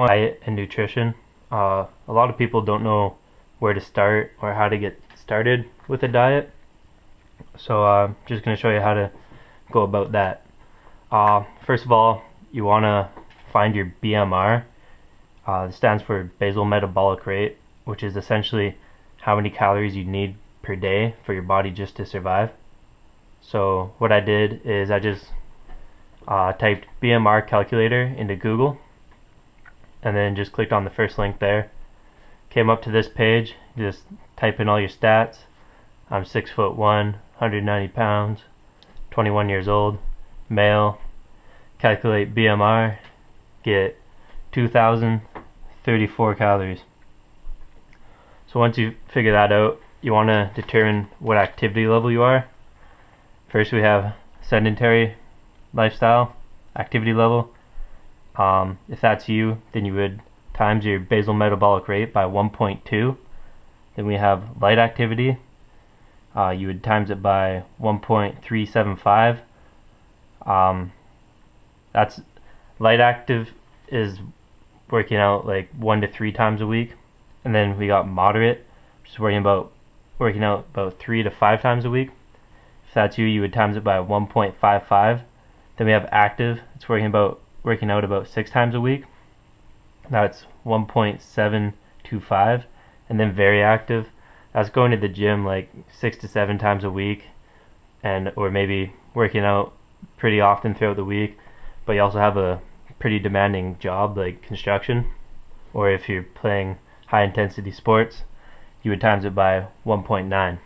Diet and nutrition. A lot of people don't know where to start or how to get started with a diet. So I'm just going to show you how to go about that. First of all, you want to find your BMR. It stands for basal metabolic rate, which is essentially how many calories you need per day for your body just to survive. So what I did is I just typed BMR calculator into Google and then just clicked on the first link there. Came up to this page, just type in all your stats. I'm 6'1", 190 pounds, 21 years old, male. Calculate BMR, get 2,034 calories. So once you figure that out, you want to determine what activity level you are. First we have sedentary lifestyle, activity level. If that's you, then you would times your basal metabolic rate by 1.2. Then we have light activity. You would times it by 1.375. That's light active is working out like 1 to 3 times a week, and then we got moderate, which is working out about 3 to 5 times a week. If that's you, you would times it by 1.55. Then we have active. It's working out about 6 times a week. That's 1.725. And then very active. That's going to the gym like 6 to 7 times a week, or maybe working out pretty often throughout the week. But you also have a pretty demanding job like construction, or if you're playing high intensity sports, you would times it by 1.9.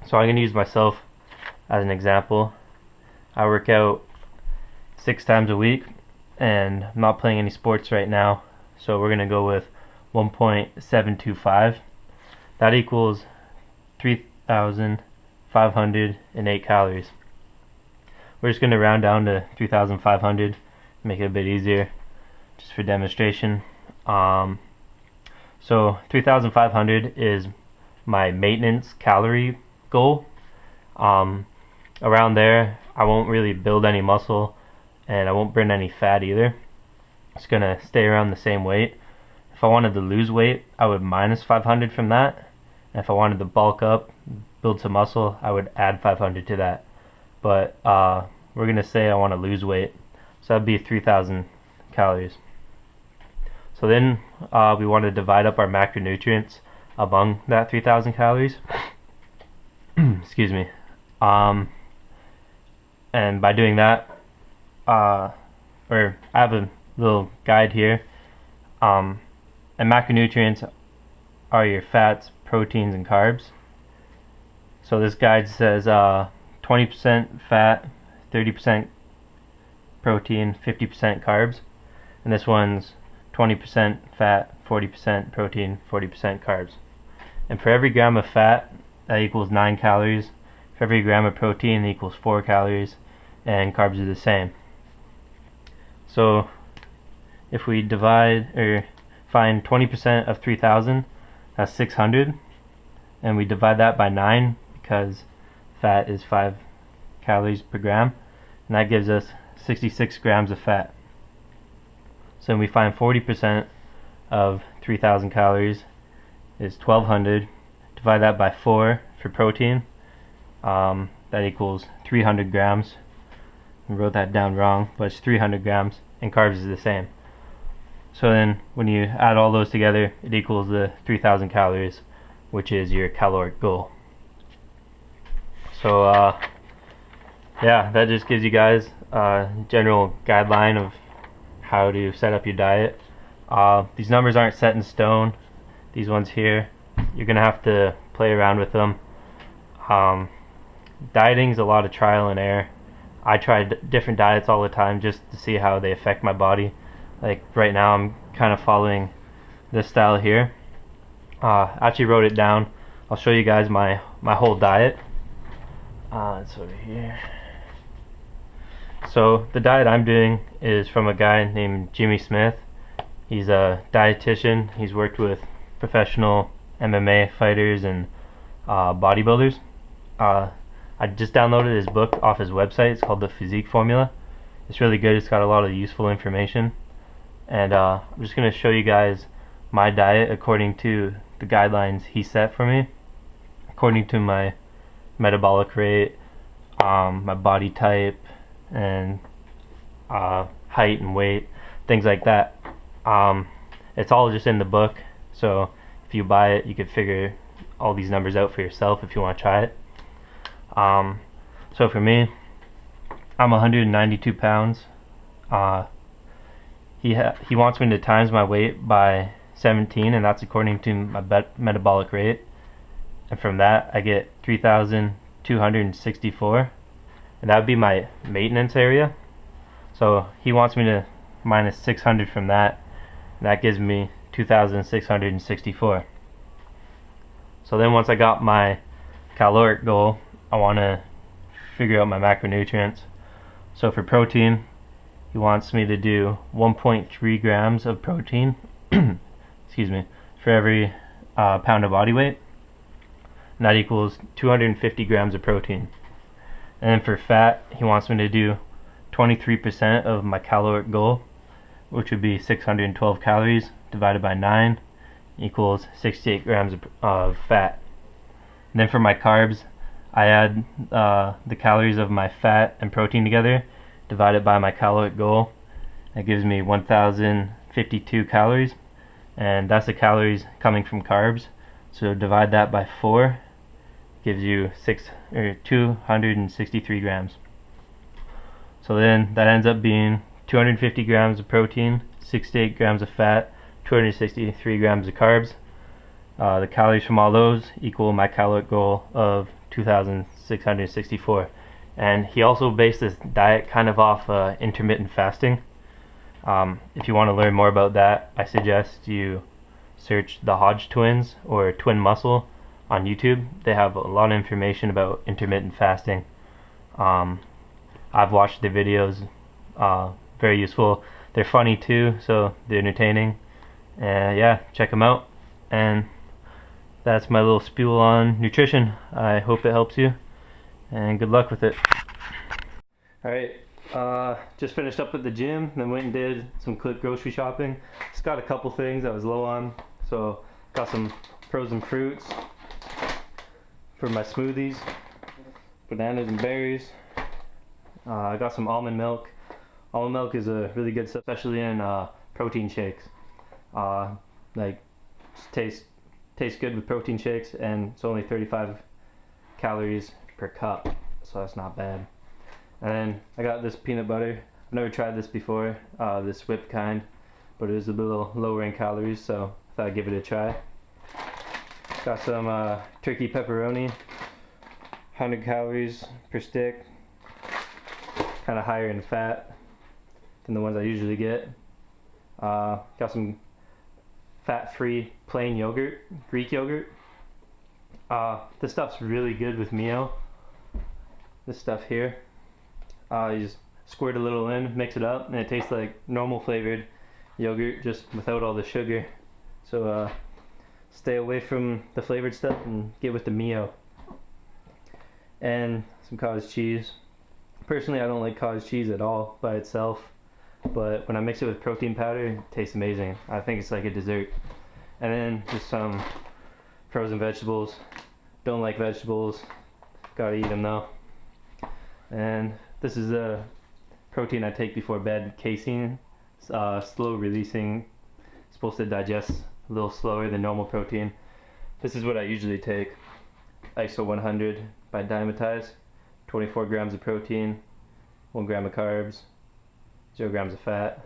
So I'm going to use myself as an example. I work out 6 times a week and I'm not playing any sports right now, so we're going to go with 1.725. That equals 3,508 calories. We're just going to round down to 3,500, make it a bit easier just for demonstration. So 3,500 is my maintenance calorie goal. Around there, I won't really build any muscle and I won't burn any fat either. It's going to stay around the same weight. If I wanted to lose weight, I would minus 500 from that. And if I wanted to bulk up, build some muscle, I would add 500 to that. But we're going to say I want to lose weight. So that'd be 3,000 calories. So then we want to divide up our macronutrients among that 3,000 calories. Excuse me. And by doing that, I have a little guide here. And macronutrients are your fats, proteins, and carbs. So this guide says 20% fat, 30% protein, 50% carbs. And this one's 20% fat, 40% protein, 40% carbs. And for every gram of fat, that equals 9 calories. For every gram of protein, that equals 4 calories. And carbs are the same. So if we divide or find 20% of 3,000, that's 600, and we divide that by 9 because fat is 5 calories per gram, and that gives us 66 grams of fat. So when we find 40% of 3,000 calories is 1,200. Divide that by 4 for protein. That equals 300 grams. I wrote that down wrong, but it's 300 grams, and carbs is the same. So then when you add all those together, it equals the 3,000 calories, which is your caloric goal. So yeah, that just gives you guys a general guideline of how to set up your diet. These numbers aren't set in stone. These ones here, you're gonna have to play around with them. Dieting is a lot of trial and error. I try different diets all the time just to see how they affect my body. Like right now I'm kind of following this style here. I actually wrote it down. I'll show you guys my whole diet. It's over here. So the diet I'm doing is from a guy named Jimmy Smith. He's a dietitian. He's worked with professional MMA fighters and bodybuilders. I just downloaded his book off his website. It's called The Physique Formula. It's really good. It's got a lot of useful information. and I'm just going to show you guys my diet according to the guidelines he set for me, according to my metabolic rate, my body type, and height and weight, things like that. It's all just in the book, so if you buy it, you could figure all these numbers out for yourself if you want to try it. So for me, I'm 192 pounds. He wants me to times my weight by 17, and that's according to my metabolic rate. And from that, I get 3,264, and that would be my maintenance area. So he wants me to minus 600 from that, and that gives me 2,664. So then once I got my caloric goal, I want to figure out my macronutrients. So for protein, he wants me to do 1.3 grams of protein excuse me, for every pound of body weight, and that equals 250 grams of protein. And then for fat, he wants me to do 23% of my caloric goal, which would be 612 calories divided by 9 equals 68 grams of fat. And then for my carbs, I add the calories of my fat and protein together, divided by my caloric goal. That gives me 1,052 calories, and that's the calories coming from carbs. So divide that by 4, gives you 263 grams. So then that ends up being 250 grams of protein, 68 grams of fat, 263 grams of carbs. The calories from all those equal my caloric goal of 2,664. And he also based this diet kind of off intermittent fasting. If you want to learn more about that, I suggest you search the Hodge twins or Twin Muscle on YouTube. They have a lot of information about intermittent fasting. I've watched their videos, very useful. They're funny too, so they're entertaining. Yeah, check them out. And that's my little spiel on nutrition. I hope it helps you, and good luck with it. Alright, just finished up at the gym, then went and did some quick grocery shopping. Just got a couple things I was low on, so got some frozen fruits for my smoothies, bananas and berries. I got some almond milk. Almond milk is a really good stuff, especially in protein shakes. Like, tastes good with protein shakes, and it's only 35 calories per cup, so that's not bad. And then I got this peanut butter. I've never tried this before, this whipped kind, but it is a little lower in calories, so I thought I'd give it a try. Got some turkey pepperoni, 100 calories per stick, kind of higher in fat than the ones I usually get. Got some fat-free plain yogurt, Greek yogurt. This stuff's really good with Mio. This stuff here. You just squirt a little in, mix it up, and it tastes like normal flavored yogurt, just without all the sugar. So stay away from the flavored stuff and get with the Mio. And some cottage cheese. Personally, I don't like cottage cheese at all by itself, but when I mix it with protein powder, it tastes amazing. I think it's like a dessert. And then just some frozen vegetables. Don't like vegetables, gotta eat them though. And this is a protein I take before bed, casein. Slow releasing, supposed to digest a little slower than normal protein. This is what I usually take. ISO 100 by Dymatize, 24 grams of protein, 1 gram of carbs, 0 grams of fat.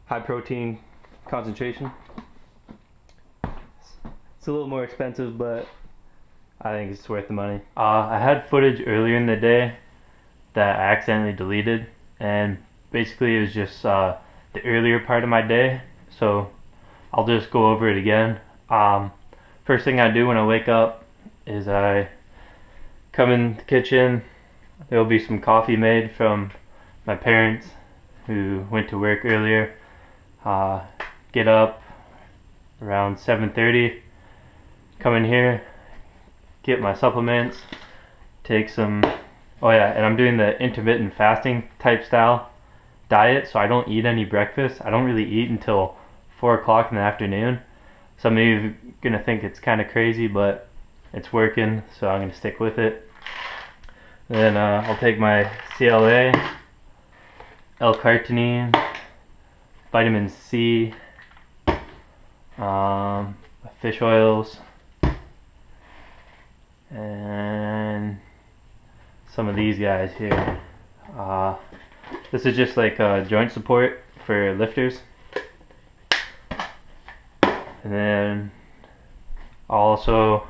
High protein concentration. It's a little more expensive, but I think it's worth the money. I had footage earlier in the day that I accidentally deleted, and basically it was just the earlier part of my day, so I'll just go over it again. First thing I do when I wake up is I come in the kitchen. There will be some coffee made from my parents who went to work earlier. Get up around 7:30, come in here, get my supplements, take some, oh yeah, and I'm doing the intermittent fasting type style diet, so I don't eat any breakfast. I don't really eat until 4 o'clock in the afternoon. Some of you are gonna think it's kind of crazy, but it's working, so I'm gonna stick with it. Then I'll take my CLA, L-carnitine, vitamin C, fish oils, and some of these guys here. This is just like joint support for lifters. And then I'll also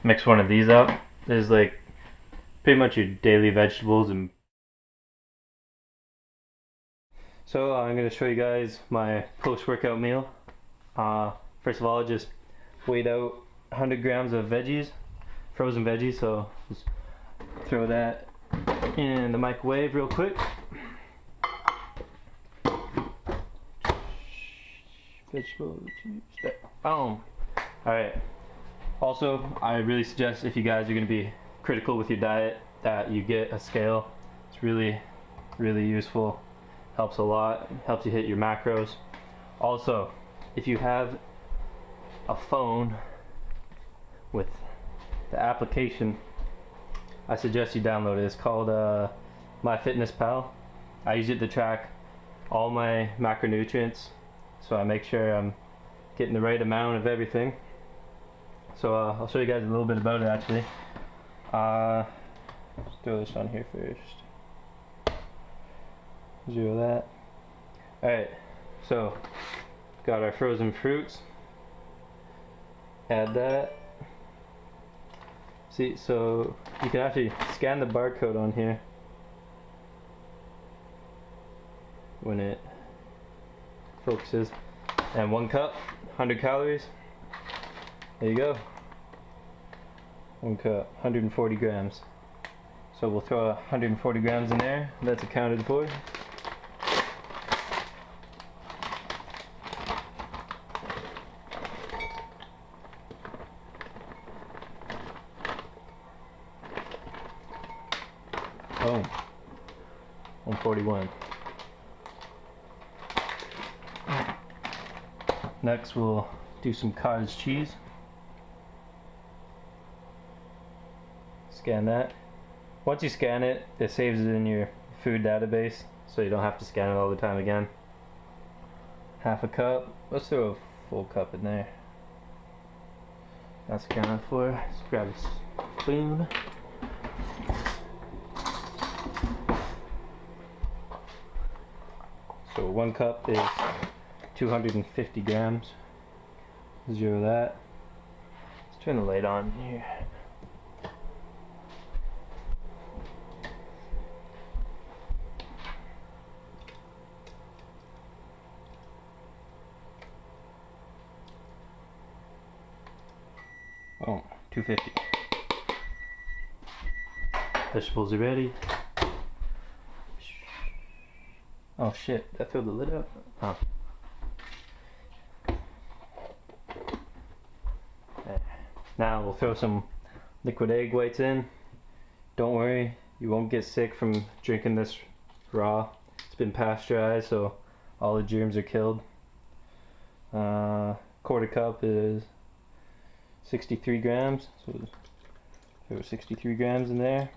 mix one of these up. This is like pretty much your daily vegetables. And so I'm going to show you guys my post-workout meal. First of all, I just weighed out 100 grams of veggies, frozen veggies, so just throw that in the microwave real quick. Vegetables, boom. Alright. Also, I really suggest if you guys are going to be critical with your diet that you get a scale. It's really useful. Helps a lot. Helps you hit your macros. Also, if you have a phone with the application, I suggest you download it. It's called MyFitnessPal. I use it to track all my macronutrients, so I make sure I'm getting the right amount of everything. So I'll show you guys a little bit about it actually. Let's throw this on here first. Zero that. Alright, so got our frozen fruits. Add that. See, so you can actually scan the barcode on here when it focuses. And 1 cup, 100 calories. There you go. 1 cup, 140 grams. So we'll throw 140 grams in there. That's accounted for. Boom. 141. Next we'll do some cottage cheese. Scan that. Once you scan it, it saves it in your food database, so you don't have to scan it all the time again. Half a cup. Let's throw a full cup in there. That's accounted for. Let's grab a spoon. So 1 cup is 250 grams. Zero that. Let's turn the light on here. Oh, 250. Vegetables are ready. Oh shit, did I throw the lid up? Oh. Okay. Now we'll throw some liquid egg whites in. Don't worry, you won't get sick from drinking this raw. It's been pasteurized, so all the germs are killed. Quarter cup is 63 grams, so throw 63 grams in there.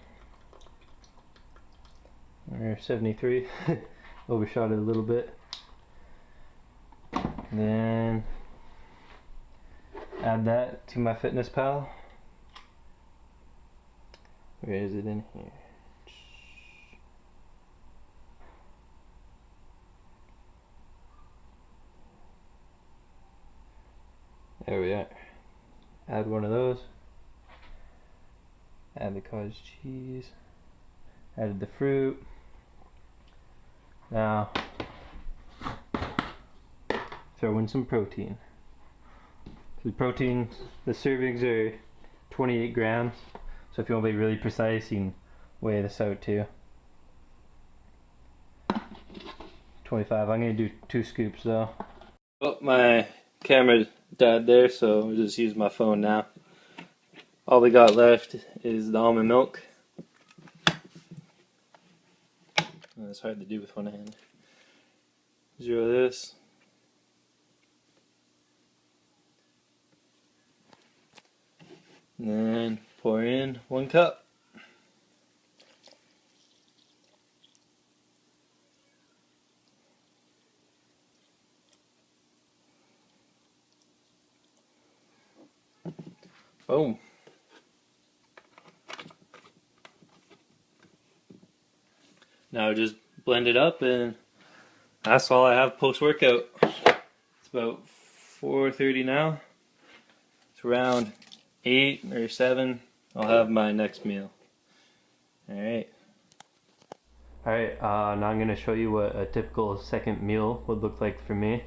Or 73. Overshot it a little bit. And then add that to MyFitnessPal. Where is it in here? There we are. Add one of those. Add the cottage cheese. Added the fruit. Now throw in some protein. The protein, the servings are 28 grams. So if you want to be really precise, you can weigh this out too. 25. I'm going to do 2 scoops though. Oh, my camera died there, so I'll just use my phone now. All we got left is the almond milk. It's hard to do with one hand. Zero this. And then pour in 1 cup. Boom. Now just blend it up, and that's all I have post-workout. It's about 4:30 now. It's around 8 or 7. I'll have my next meal. Alright. Alright, now I'm going to show you what a typical second meal would look like for me.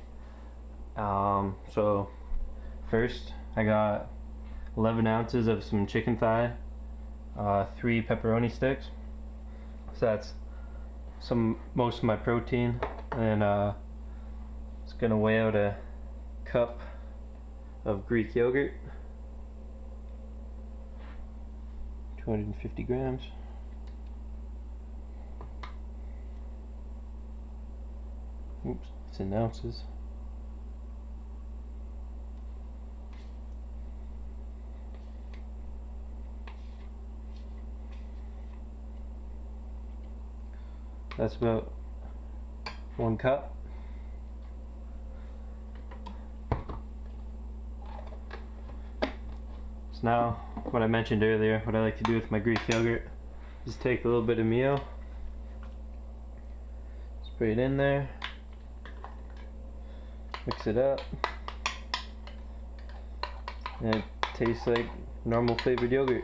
So first I got 11 ounces of some chicken thigh, 3 pepperoni sticks. So that's most of my protein, and it's gonna weigh out a cup of Greek yogurt, 250 grams. Oops, it's in ounces. That's about 1 cup. So now, what I mentioned earlier, what I like to do with my Greek yogurt is take a little bit of Mio, spray it in there, mix it up, and it tastes like normal flavored yogurt.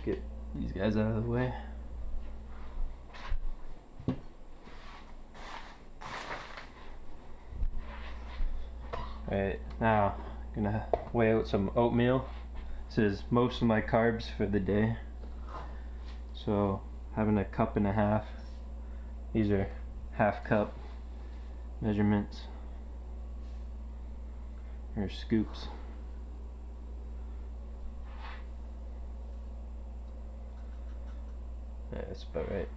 Get these guys out of the way. Alright, now I'm gonna weigh out some oatmeal. This is most of my carbs for the day. So having a cup and a half. These are half cup measurements, or scoops. Yeah, that's about right.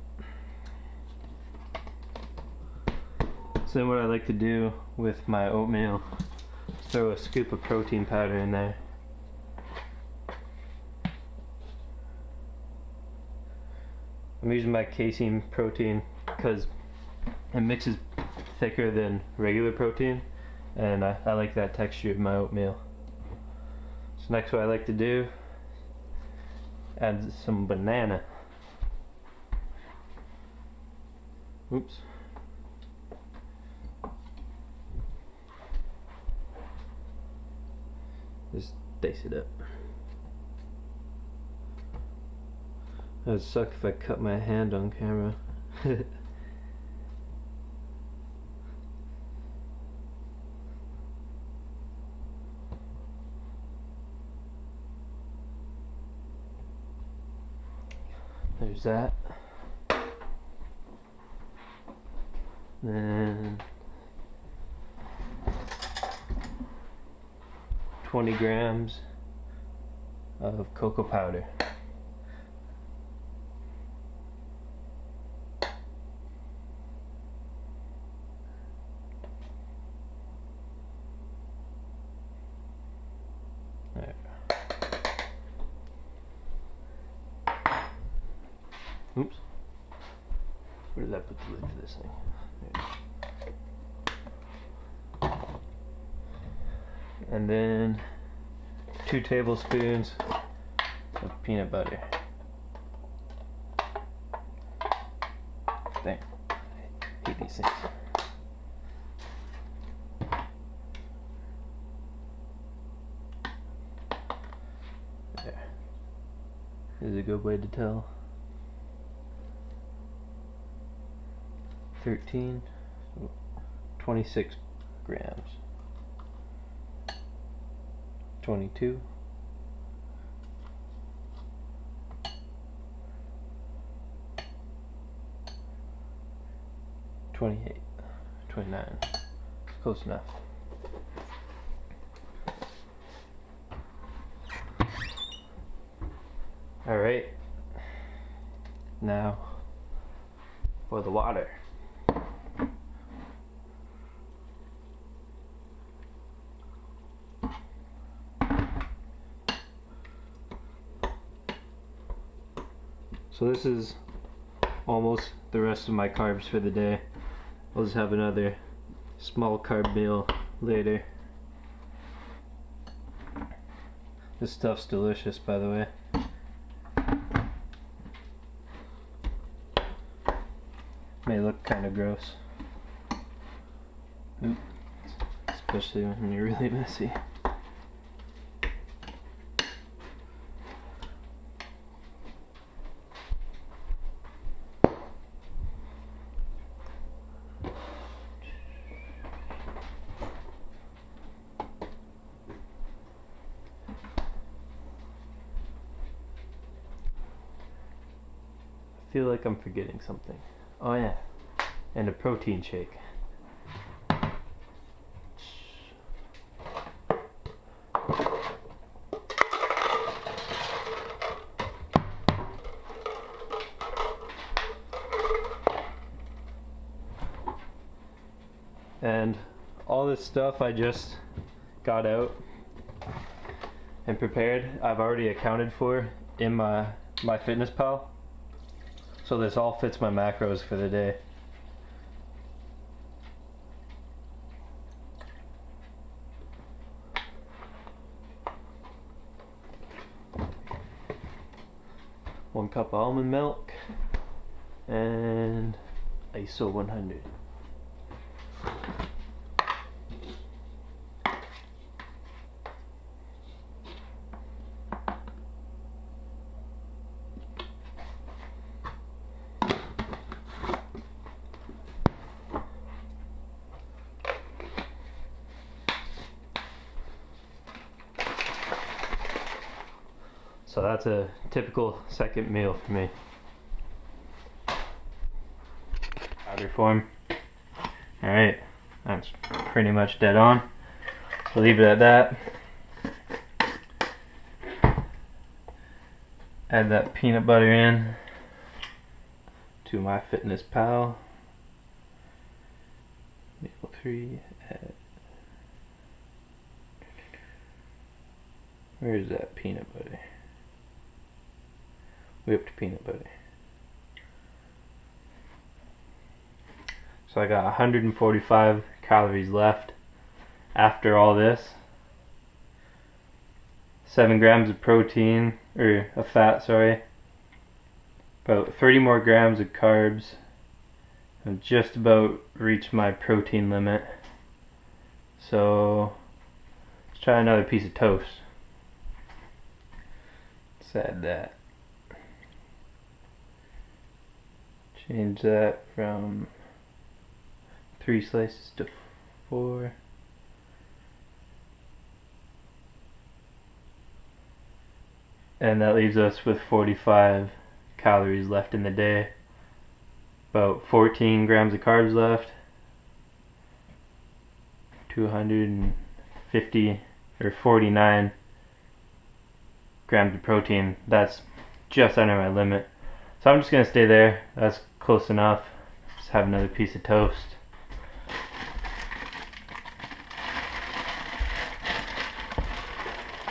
So then what I like to do with my oatmeal is throw a scoop of protein powder in there. I'm using my casein protein because it mixes thicker than regular protein, and I like that texture of my oatmeal. So next, what I like to do, add some banana. Oops. Just dice it up. It would suck if I cut my hand on camera. There's that. Then 20 grams of cocoa powder. There. Oops. Where did I put the lid for this thing? There. And then 2 tablespoons of peanut butter. Dang, I hate these things. There. This is a good way to tell. 13, 26 grams. 22, 28, 29. It's close enough. Alright, now for the water. So this is almost the rest of my carbs for the day. I'll just have another small carb meal later. This stuff's delicious, by the way. May look kind of gross, especially when you're really messy. I feel like I'm forgetting something. Oh yeah, and a protein shake. And all this stuff I just got out and prepared, I've already accounted for in my MyFitnessPal. So this all fits my macros for the day. One cup of almond milk and ISO 100. So that's a typical second meal for me. Powder form. Alright, that's pretty much dead on. So leave it at that. Add that peanut butter in to MyFitnessPal. Meal 3. Where's that peanut butter? Whipped peanut butter. So I got 145 calories left after all this. 7 grams of protein, or of fat, sorry. About 30 more grams of carbs. I've just about reached my protein limit. So let's try another piece of toast. Let's add that. Change that from 3 slices to 4. And that leaves us with 45 calories left in the day. About 14 grams of carbs left. 250 or 49 grams of protein. That's just under my limit. So I'm just going to stay there. That's close enough. Just have another piece of toast.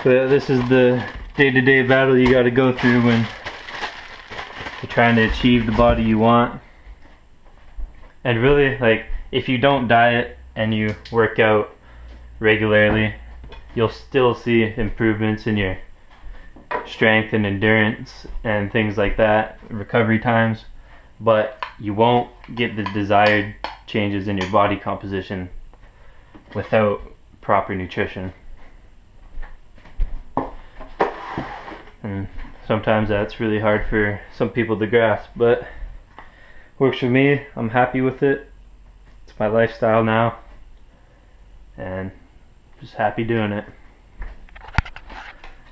So yeah, this is the day-to-day battle you got to go through when you're trying to achieve the body you want. And really, like, if you don't diet and you work out regularly, you'll still see improvements in your strength and endurance and things like that, recovery times, but you won't get the desired changes in your body composition without proper nutrition. And sometimes that's really hard for some people to grasp, but works for me. I'm happy with it. It's my lifestyle now, and just happy doing it.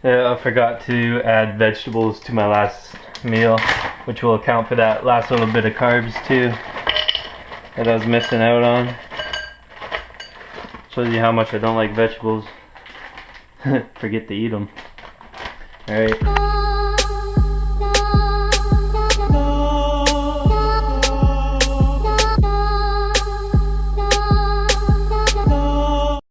I forgot to add vegetables to my last meal, which will account for that last little bit of carbs too that I was missing out on. Shows you how much I don't like vegetables. Forget to eat them. Alright.